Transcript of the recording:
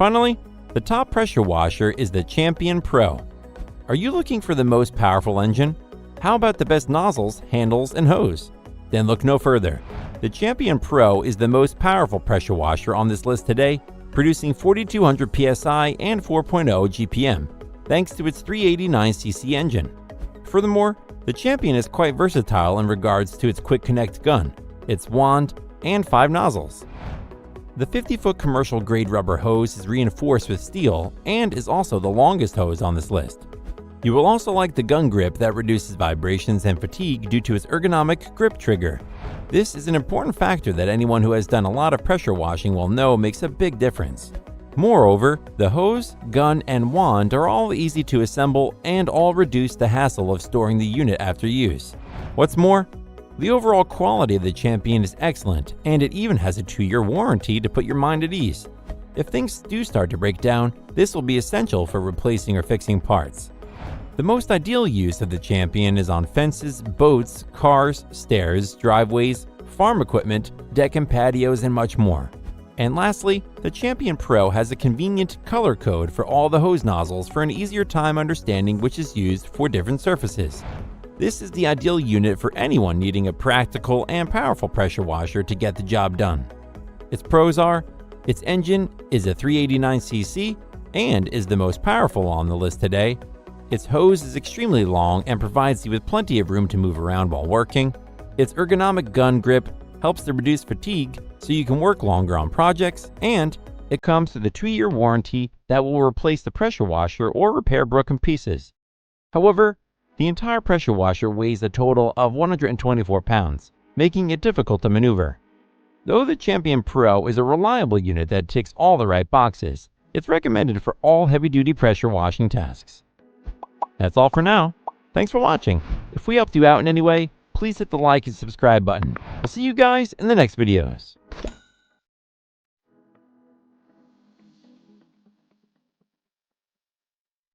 Finally, the top pressure washer is the Champion Pro. Are you looking for the most powerful engine? How about the best nozzles, handles, and hose? Then look no further. The Champion Pro is the most powerful pressure washer on this list today, producing 4,200 psi and 4.0 GPM, thanks to its 389cc engine. Furthermore, the Champion is quite versatile in regards to its quick connect gun, its wand, and 5 nozzles. The 50-foot commercial-grade rubber hose is reinforced with steel and is also the longest hose on this list. You will also like the gun grip that reduces vibrations and fatigue due to its ergonomic grip trigger. This is an important factor that anyone who has done a lot of pressure washing will know makes a big difference. Moreover, the hose, gun, and wand are all easy to assemble and all reduce the hassle of storing the unit after use. What's more, the overall quality of the Champion is excellent, and it even has a 2-year warranty to put your mind at ease. If things do start to break down, this will be essential for replacing or fixing parts. The most ideal use of the Champion is on fences, boats, cars, stairs, driveways, farm equipment, deck and patios, and much more. And lastly, the Champion Pro has a convenient color code for all the hose nozzles for an easier time understanding which is used for different surfaces. This is the ideal unit for anyone needing a practical and powerful pressure washer to get the job done. Its pros are, its engine is a 389cc and is the most powerful on the list today. Its hose is extremely long and provides you with plenty of room to move around while working. Its ergonomic gun grip helps to reduce fatigue so you can work longer on projects, and it comes with a 2-year warranty that will replace the pressure washer or repair broken pieces. However, the entire pressure washer weighs a total of 124 pounds, making it difficult to maneuver. Though the Champion Pro is a reliable unit that ticks all the right boxes, it's recommended for all heavy-duty pressure washing tasks. That's all for now. Thanks for watching. If we helped you out in any way, please hit the like and subscribe button. I'll see you guys in the next videos.